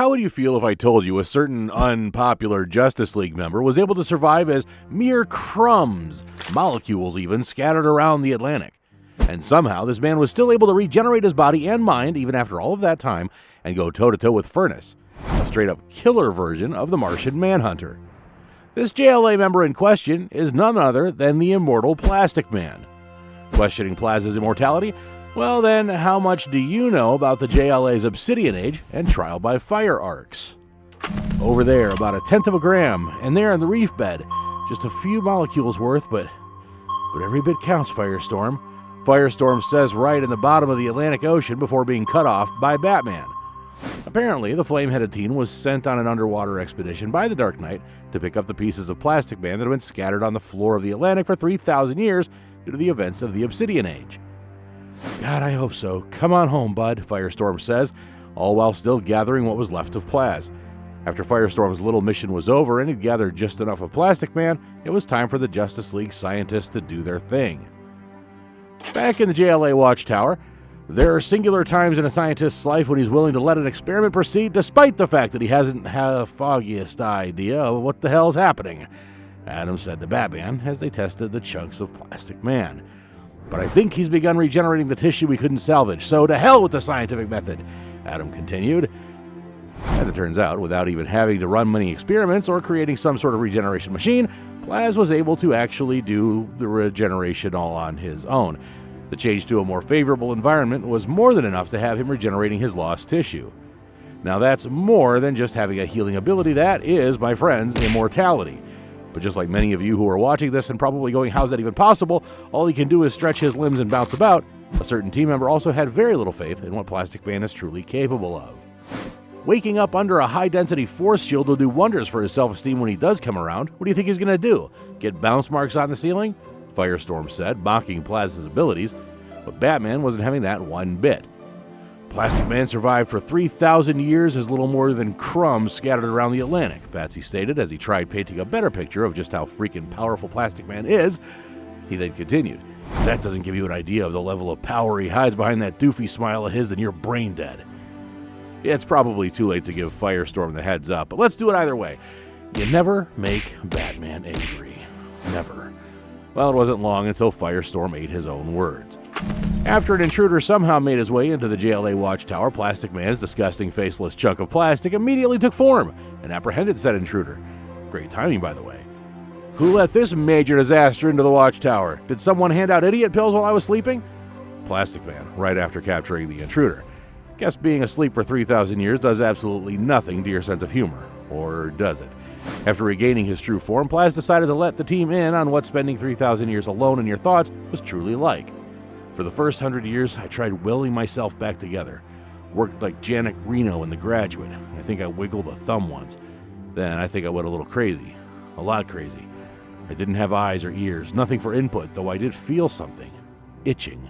How would you feel if I told you a certain unpopular Justice League member was able to survive as mere crumbs, molecules even, scattered around the Atlantic? And somehow this man was still able to regenerate his body and mind even after all of that time and go toe-to-toe with Fernus, a straight-up killer version of the Martian Manhunter. This JLA member in question is none other than the immortal Plastic Man. Questioning Plas's immortality? Well then, how much do you know about the JLA's Obsidian Age and Trial by Fire arcs? Over there, about 1/10 of a gram, and there in the reef bed, just a few molecules worth, but every bit counts, Firestorm. Firestorm says right in the bottom of the Atlantic Ocean before being cut off by Batman. Apparently, the flame-headed teen was sent on an underwater expedition by the Dark Knight to pick up the pieces of Plastic Man that had been scattered on the floor of the Atlantic for 3,000 years due to the events of the Obsidian Age. God, I hope so. Come on home, bud, Firestorm says, all while still gathering what was left of Plas. After Firestorm's little mission was over and he'd gathered just enough of Plastic Man, it was time for the Justice League scientists to do their thing. Back in the JLA Watchtower, there are singular times in a scientist's life when he's willing to let an experiment proceed despite the fact that he hasn't had the foggiest idea of what the hell's happening, Adam said to Batman as they tested the chunks of Plastic Man. But I think he's begun regenerating the tissue we couldn't salvage, so to hell with the scientific method, Adam continued. As it turns out, without even having to run many experiments or creating some sort of regeneration machine, Plas was able to actually do the regeneration all on his own. The change to a more favorable environment was more than enough to have him regenerating his lost tissue. Now that's more than just having a healing ability, that is, my friends, immortality. But just like many of you who are watching this and probably going, how's that even possible? All he can do is stretch his limbs and bounce about. A certain team member also had very little faith in what Plastic Man is truly capable of. Waking up under a high-density force shield will do wonders for his self-esteem when he does come around. What do you think he's going to do? Get bounce marks on the ceiling? Firestorm said, mocking Plas's abilities. But Batman wasn't having that one bit. Plastic Man survived for 3,000 years as little more than crumbs scattered around the Atlantic, Batsy stated as he tried painting a better picture of just how freaking powerful Plastic Man is. He then continued, "If that doesn't give you an idea of the level of power he hides behind that doofy smile of his, then you're brain dead." Yeah, it's probably too late to give Firestorm the heads up, but let's do it either way. You never make Batman angry. Never. Well, it wasn't long until Firestorm ate his own words. After an intruder somehow made his way into the JLA Watchtower, Plastic Man's disgusting faceless chunk of plastic immediately took form and apprehended said intruder. Great timing, by the way. Who let this major disaster into the Watchtower? Did someone hand out idiot pills while I was sleeping? Plastic Man, right after capturing the intruder. Guess being asleep for 3,000 years does absolutely nothing to your sense of humor. Or does it? After regaining his true form, Plas decided to let the team in on what spending 3,000 years alone in your thoughts was truly like. For the first 100 years, I tried willing myself back together. Worked like Janet Reno in The Graduate. I think I wiggled a thumb once. Then I think I went a little crazy. A lot crazy. I didn't have eyes or ears, nothing for input, though I did feel something. Itching.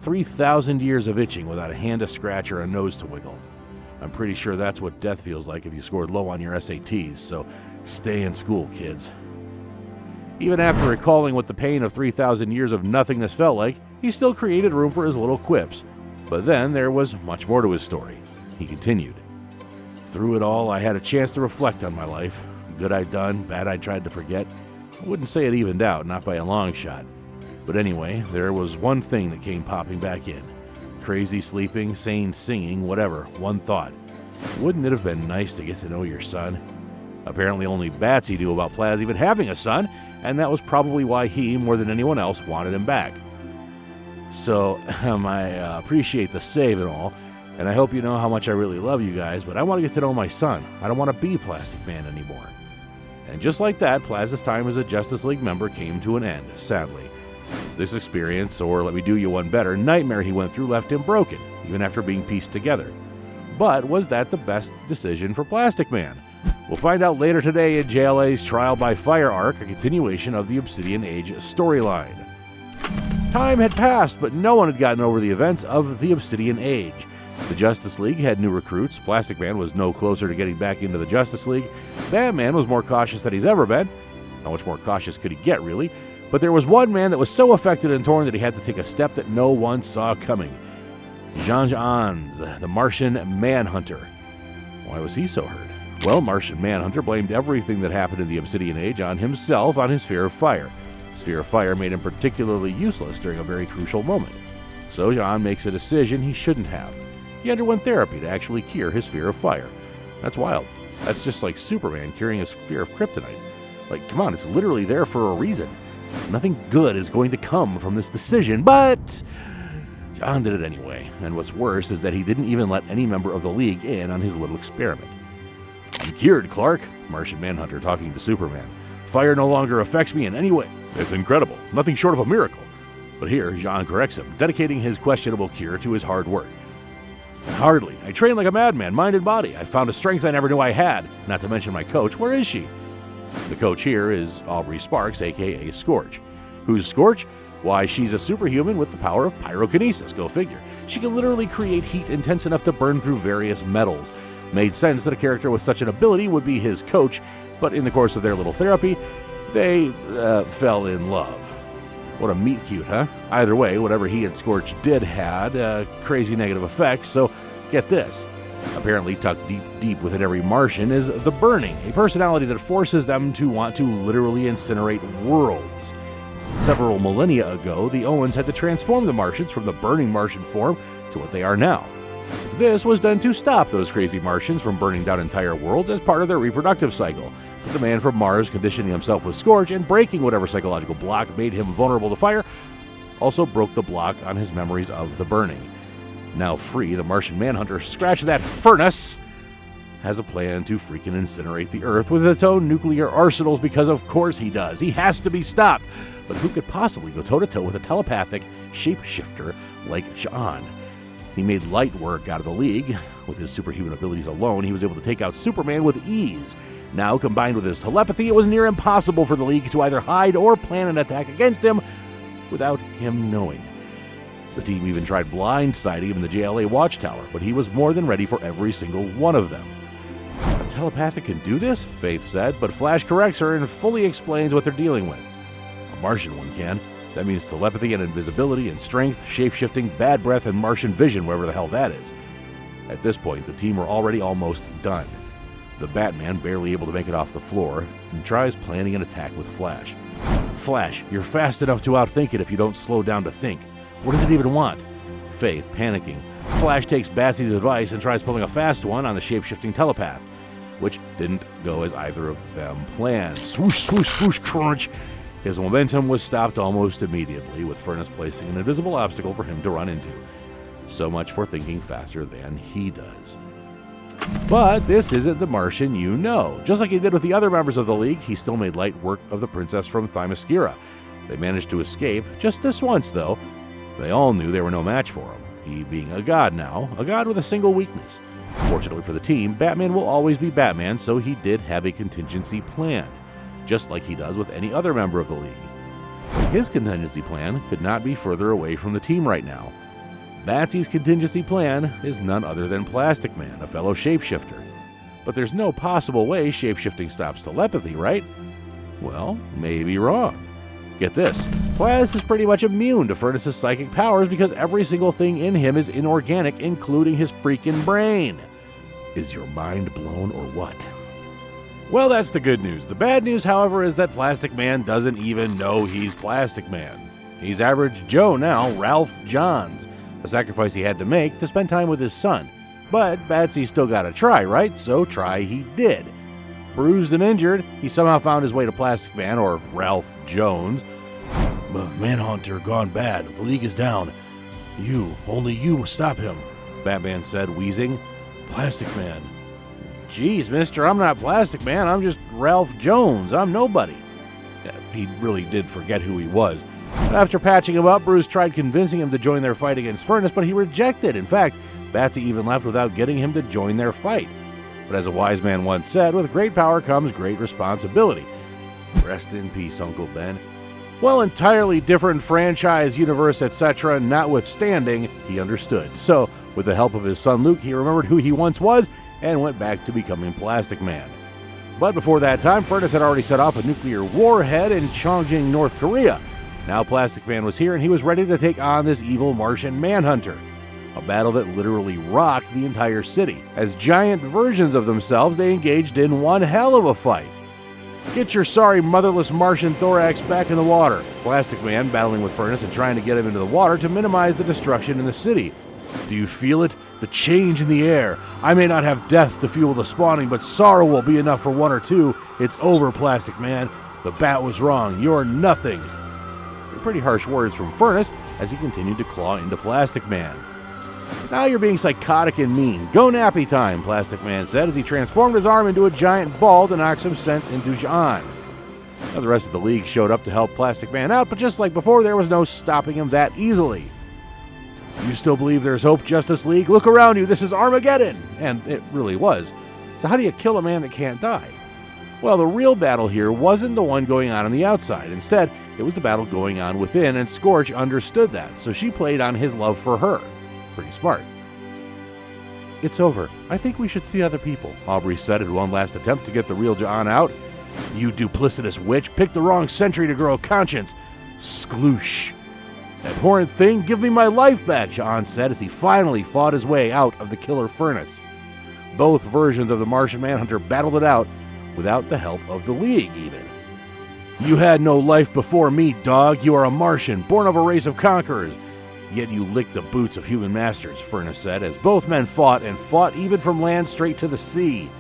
3,000 years of itching without a hand to scratch or a nose to wiggle. I'm pretty sure that's what death feels like if you scored low on your SATs, so stay in school, kids. Even after recalling what the pain of 3,000 years of nothingness felt like, he still created room for his little quips. But then there was much more to his story. He continued. Through it all, I had a chance to reflect on my life. Good I'd done, bad I tried to forget. I wouldn't say it evened out, not by a long shot. But anyway, there was one thing that came popping back in. Crazy sleeping, sane singing, whatever, one thought. Wouldn't it have been nice to get to know your son? Apparently only Batsy knew about Plas even having a son, and that was probably why he, more than anyone else, wanted him back. So, I appreciate the save and all, and I hope you know how much I really love you guys, but I want to get to know my son. I don't want to be Plastic Man anymore. And just like that, Plas's time as a Justice League member came to an end, sadly. This experience, or let me do you one better, nightmare he went through left him broken, even after being pieced together. But was that the best decision for Plastic Man? We'll find out later today in JLA's Trial by Fire arc, a continuation of the Obsidian Age storyline. Time had passed, but no one had gotten over the events of the Obsidian Age. The Justice League had new recruits, Plastic Man was no closer to getting back into the Justice League, Batman was more cautious than he's ever been. How much more cautious could he get, really? But there was one man that was so affected and torn that he had to take a step that no one saw coming. Jean-Ans, the Martian Manhunter. Why was he so hurt? Well, Martian Manhunter blamed everything that happened in the Obsidian Age on himself, on his fear of fire. Sphere of Fire made him particularly useless during a very crucial moment. So John makes a decision he shouldn't have. He underwent therapy to actually cure his fear of fire. That's wild. That's just like Superman curing his fear of kryptonite. Like, come on, it's literally there for a reason. Nothing good is going to come from this decision, but John did it anyway. And what's worse is that he didn't even let any member of the League in on his little experiment. "I'm cured, Clark," Martian Manhunter talking to Superman. "Fire no longer affects me in any way." It's incredible, nothing short of a miracle. But here, John corrects him, dedicating his questionable cure to his hard work. "Hardly. I train like a madman, mind and body. I found a strength I never knew I had, not to mention my coach. Where is she?" The coach here is Aubrey Sparks, a.k.a. Scorch. Who's Scorch? Why, she's a superhuman with the power of pyrokinesis, go figure. She can literally create heat intense enough to burn through various metals. Made sense that a character with such an ability would be his coach, but in the course of their little therapy, they fell in love. What a meet cute, huh? Either way, whatever he and Scorch did had crazy negative effects, so get this. Apparently tucked deep within every Martian is the Burning, a personality that forces them to want to literally incinerate worlds. Several millennia ago, the Owens had to transform the Martians from the burning Martian form to what they are now. This was done to stop those crazy Martians from burning down entire worlds as part of their reproductive cycle. The man from Mars conditioning himself with Scorch and breaking whatever psychological block made him vulnerable to fire also broke the block on his memories of the burning. Now free, the Martian Manhunter, scratch that Fernus, has a plan to freaking incinerate the Earth with its own nuclear arsenals because of course he does. He has to be stopped. But who could possibly go toe-to-toe with a telepathic shapeshifter like John? He made light work out of the League. With his superhuman abilities alone, he was able to take out Superman with ease. Now, combined with his telepathy, it was near impossible for the League to either hide or plan an attack against him without him knowing. The team even tried blindsiding him in the JLA watchtower, but he was more than ready for every single one of them. "A telepathic can do this?" Faith said, but Flash corrects her and fully explains what they're dealing with. "A Martian one can. That means telepathy and invisibility and strength, shape-shifting, bad breath, and Martian vision, wherever the hell that is." At this point, the team were already almost done. The Batman, barely able to make it off the floor, tries planning an attack with Flash. "Flash, you're fast enough to outthink it if you don't slow down to think. What does it even want?" Faith, panicking. Flash takes Batsy's advice and tries pulling a fast one on the shape-shifting telepath, which didn't go as either of them planned. Swoosh, swoosh, swoosh, crunch. His momentum was stopped almost immediately, with Fernus placing an invisible obstacle for him to run into. So much for thinking faster than he does. But this isn't the Martian you know. Just like he did with the other members of the League, he still made light work of the princess from Themyscira. They managed to escape, just this once though. They all knew they were no match for him, he being a god now, a god with a single weakness. Fortunately for the team, Batman will always be Batman, so he did have a contingency plan, just like he does with any other member of the League. But his contingency plan could not be further away from the team right now. Batsy's contingency plan is none other than Plastic Man, a fellow shapeshifter. But there's no possible way shapeshifting stops telepathy, right? Well, maybe wrong. Get this, Plas is pretty much immune to Furnus' psychic powers because every single thing in him is inorganic, including his freaking brain. Is your mind blown or what? Well, that's the good news. The bad news, however, is that Plastic Man doesn't even know he's Plastic Man. He's average Joe now, Ralph Johns, a sacrifice he had to make to spend time with his son. But Batsy still gotta try, right? So try he did. Bruised and injured, he somehow found his way to Plastic Man, or Ralph Jones. "Manhunter gone bad. The League is down. Only you stop him," Batman said, wheezing. "Plastic Man." "Geez, mister, I'm not Plastic Man. I'm just Ralph Jones. I'm nobody." He really did forget who he was. After patching him up, Bruce tried convincing him to join their fight against Furnus, but he rejected. In fact, Batsy even left without getting him to join their fight. But as a wise man once said, with great power comes great responsibility. Rest in peace, Uncle Ben. Well, entirely different franchise, universe, etc. notwithstanding, he understood. So, with the help of his son Luke, he remembered who he once was and went back to becoming Plastic Man. But before that time, Furnus had already set off a nuclear warhead in Chongjing, North Korea. Now Plastic Man was here and he was ready to take on this evil Martian Manhunter. a battle that literally rocked the entire city. As giant versions of themselves, they engaged in one hell of a fight. Get your sorry motherless Martian thorax back in the water. Plastic Man battling with Fernus and trying to get him into the water to minimize the destruction in the city. Do you feel it? The change in the air. I may not have death to fuel the spawning, but sorrow will be enough for one or two. It's over, Plastic Man. The bat was wrong. You're nothing. Pretty harsh words from Fernus as he continued to claw into Plastic Man. Now you're being psychotic and mean. Go nappy time, Plastic Man said as he transformed his arm into a giant ball to knock some sense into Jean. Now the rest of the league showed up to help Plastic Man out, but just like before, there was no stopping him that easily. You still believe there's hope, Justice League? Look around you, this is Armageddon! And it really was. So how do you kill a man that can't die? Well, the real battle here wasn't the one going on the outside. Instead, it was the battle going on within, and Scorch understood that, so she played on his love for her. Pretty smart. It's over. I think we should see other people, Aubrey said in one last attempt to get the real John out. You duplicitous witch, picked the wrong century to grow a conscience. Skloosh. Abhorrent thing, give me my life back, John said as he finally fought his way out of the killer furnace. Both versions of the Martian Manhunter battled it out without the help of the League, even. You had no life before me, dog. You are a Martian, born of a race of conquerors. Yet you licked the boots of human masters, Fernus said, as both men fought and fought even from land straight to the sea.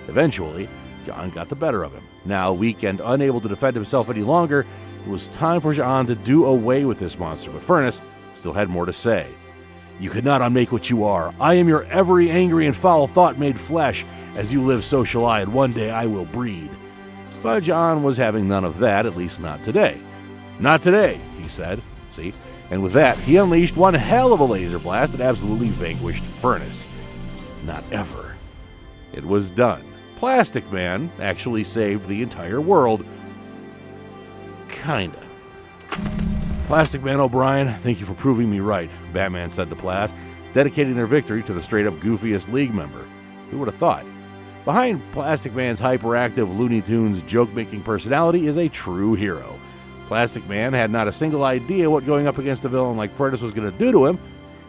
Eventually, John got the better of him. Now, weak and unable to defend himself any longer, it was time for John to do away with this monster, but Fernus still had more to say. You cannot unmake what you are. I am your every angry and foul thought made flesh. As you live, so shall I, and one day I will breed. But John was having none of that, at least not today. Not today, he said. See? And with that, he unleashed one hell of a laser blast that absolutely vanquished Fernus. Not ever. It was done. Plastic Man actually saved the entire world. Kinda. Plastic Man O'Brien, thank you for proving me right, Batman said to Plas, dedicating their victory to the straight-up goofiest League member. Who would have thought? Behind Plastic Man's hyperactive Looney Tunes joke-making personality is a true hero. Plastic Man had not a single idea what going up against a villain like Fernus was going to do to him.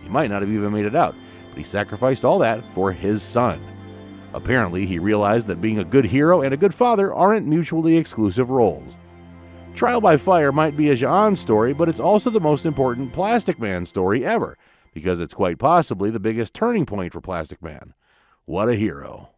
He might not have even made it out, but he sacrificed all that for his son. Apparently, he realized that being a good hero and a good father aren't mutually exclusive roles. Trial by Fire might be a Jean story, but it's also the most important Plastic Man story ever, because it's quite possibly the biggest turning point for Plastic Man. What a hero.